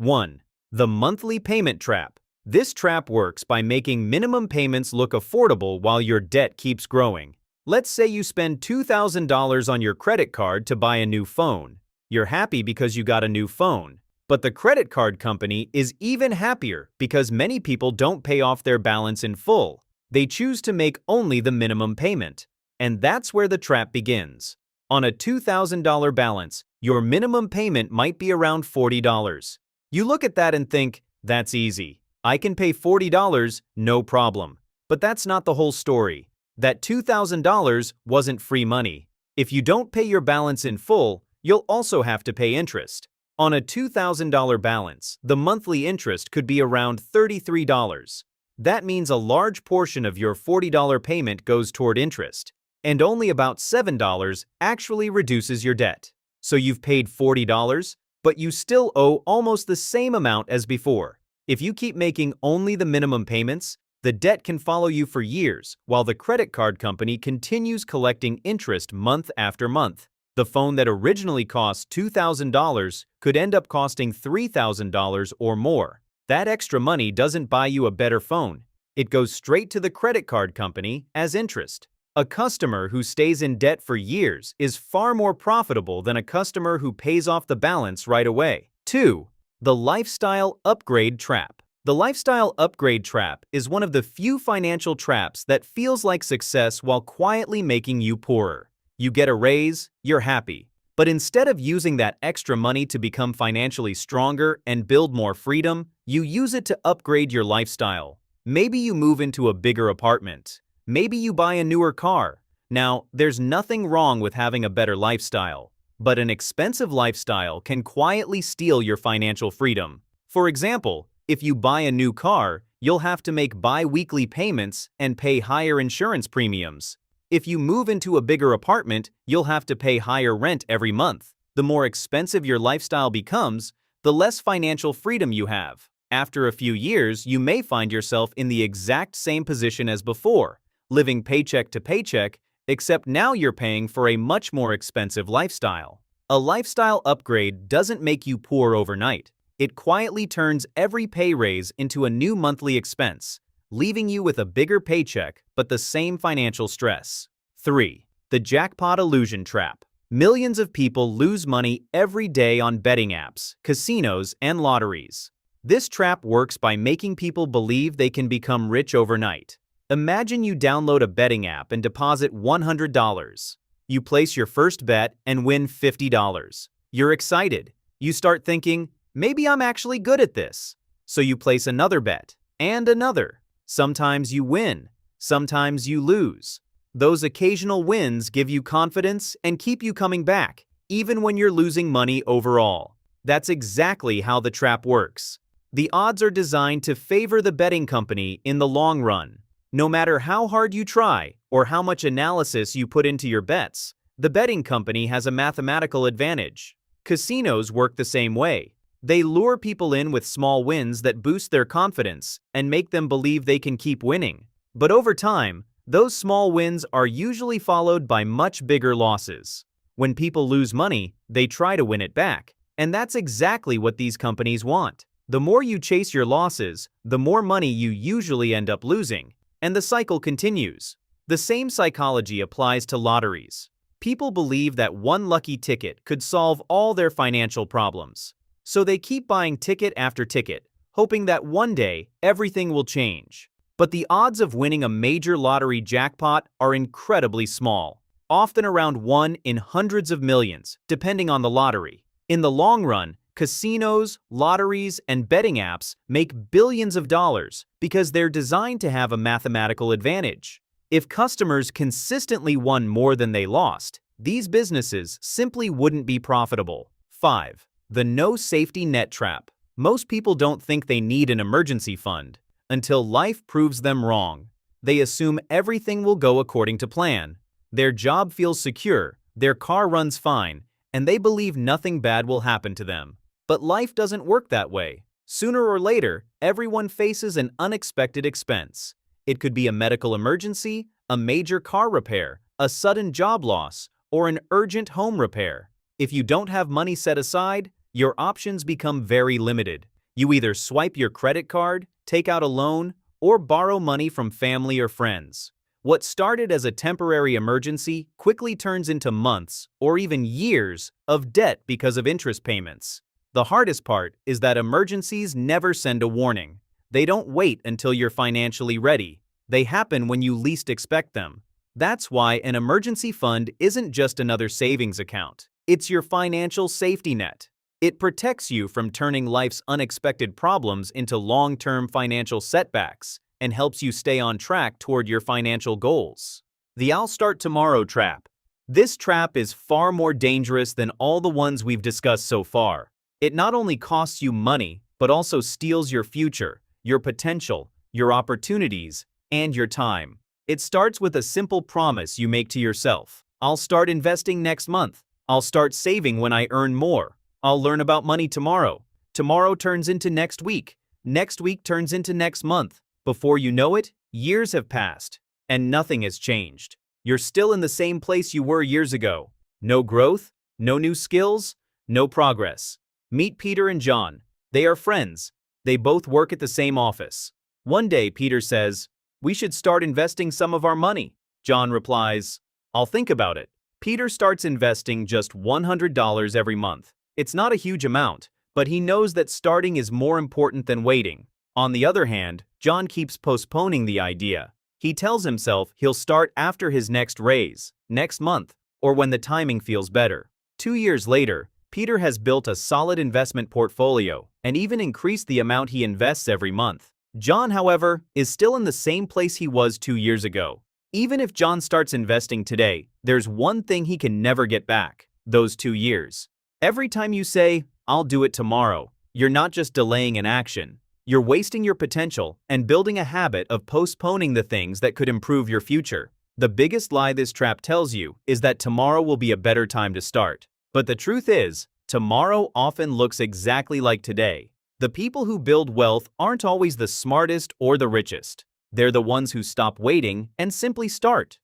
1. The monthly payment trap. This trap works by making minimum payments look affordable while your debt keeps growing. Let's say you spend $2,000 on your credit card to buy a new phone. You're happy because you got a new phone. But the credit card company is even happier because many people don't pay off their balance in full. They choose to make only the minimum payment. And that's where the trap begins. On a $2,000 balance, your minimum payment might be around $40. You look at that and think, that's easy. I can pay $40, no problem. But that's not the whole story. That $2,000 wasn't free money. If you don't pay your balance in full, you'll also have to pay interest. On a $2,000 balance, the monthly interest could be around $33. That means a large portion of your $40 payment goes toward interest, and only about $7 actually reduces your debt. So you've paid $40, but you still owe almost the same amount as before. If you keep making only the minimum payments, the debt can follow you for years, while the credit card company continues collecting interest month after month. The phone that originally cost $2,000 could end up costing $3,000 or more. That extra money doesn't buy you a better phone. It goes straight to the credit card company as interest. A customer who stays in debt for years is far more profitable than a customer who pays off the balance right away. 2. The lifestyle upgrade trap. The lifestyle upgrade trap is one of the few financial traps that feels like success while quietly making you poorer. You get a raise, you're happy. But instead of using that extra money to become financially stronger and build more freedom, you use it to upgrade your lifestyle. Maybe you move into a bigger apartment. Maybe you buy a newer car. Now, there's nothing wrong with having a better lifestyle, but an expensive lifestyle can quietly steal your financial freedom. For example, if you buy a new car, you'll have to make bi-weekly payments and pay higher insurance premiums. If you move into a bigger apartment, you'll have to pay higher rent every month. The more expensive your lifestyle becomes, the less financial freedom you have. After a few years, you may find yourself in the exact same position as before, living paycheck to paycheck, except now you're paying for a much more expensive lifestyle. A lifestyle upgrade doesn't make you poor overnight. It quietly turns every pay raise into a new monthly expense, leaving you with a bigger paycheck but the same financial stress. 3. The jackpot illusion trap. Millions of people lose money every day on betting apps, casinos, and lotteries. This trap works by making people believe they can become rich overnight. Imagine you download a betting app and deposit $100. You place your first bet and win $50. You're excited. You start thinking, maybe I'm actually good at this. So you place another bet, and another. Sometimes you win, sometimes you lose. Those occasional wins give you confidence and keep you coming back, even when you're losing money overall. That's exactly how the trap works. The odds are designed to favor the betting company in the long run. No matter how hard you try or how much analysis you put into your bets, the betting company has a mathematical advantage. Casinos work the same way. They lure people in with small wins that boost their confidence and make them believe they can keep winning. But over time, those small wins are usually followed by much bigger losses. When people lose money, they try to win it back. And that's exactly what these companies want. The more you chase your losses, the more money you usually end up losing. And the cycle continues. The same psychology applies to lotteries. People believe that one lucky ticket could solve all their financial problems. So they keep buying ticket after ticket, hoping that one day everything will change. But the odds of winning a major lottery jackpot are incredibly small, often around 1 in hundreds of millions, depending on the lottery. In the long run, casinos, lotteries, and betting apps make billions of dollars because they're designed to have a mathematical advantage. If customers consistently won more than they lost, these businesses simply wouldn't be profitable. 5. The no safety net trap. Most people don't think they need an emergency fund until life proves them wrong. They assume everything will go according to plan. Their job feels secure, their car runs fine, and they believe nothing bad will happen to them. But life doesn't work that way. Sooner or later, everyone faces an unexpected expense. It could be a medical emergency, a major car repair, a sudden job loss, or an urgent home repair. If you don't have money set aside, your options become very limited. You either swipe your credit card, take out a loan, or borrow money from family or friends. What started as a temporary emergency quickly turns into months or even years of debt because of interest payments. The hardest part is that emergencies never send a warning. They don't wait until you're financially ready. They happen when you least expect them. That's why an emergency fund isn't just another savings account. It's your financial safety net. It protects you from turning life's unexpected problems into long-term financial setbacks and helps you stay on track toward your financial goals. The I'll start tomorrow trap. This trap is far more dangerous than all the ones we've discussed so far. It not only costs you money, but also steals your future, your potential, your opportunities, and your time. It starts with a simple promise you make to yourself. I'll start investing next month. I'll start saving when I earn more. I'll learn about money tomorrow. Tomorrow turns into next week. Next week turns into next month. Before you know it, years have passed, and nothing has changed. You're still in the same place you were years ago. No growth, no new skills, no progress. Meet Peter and John. They are friends. They both work at the same office. One day, Peter says, "We should start investing some of our money." John replies, "I'll think about it." Peter starts investing just $100 every month. It's not a huge amount, but he knows that starting is more important than waiting. On the other hand, John keeps postponing the idea. He tells himself he'll start after his next raise, next month, or when the timing feels better. 2 years later, Peter has built a solid investment portfolio and even increased the amount he invests every month. John, however, is still in the same place he was 2 years ago. Even if John starts investing today, there's one thing he can never get back: those 2 years. Every time you say, "I'll do it tomorrow," you're not just delaying an action. You're wasting your potential and building a habit of postponing the things that could improve your future. The biggest lie this trap tells you is that tomorrow will be a better time to start. But the truth is, tomorrow often looks exactly like today. The people who build wealth aren't always the smartest or the richest. They're the ones who stop waiting and simply start.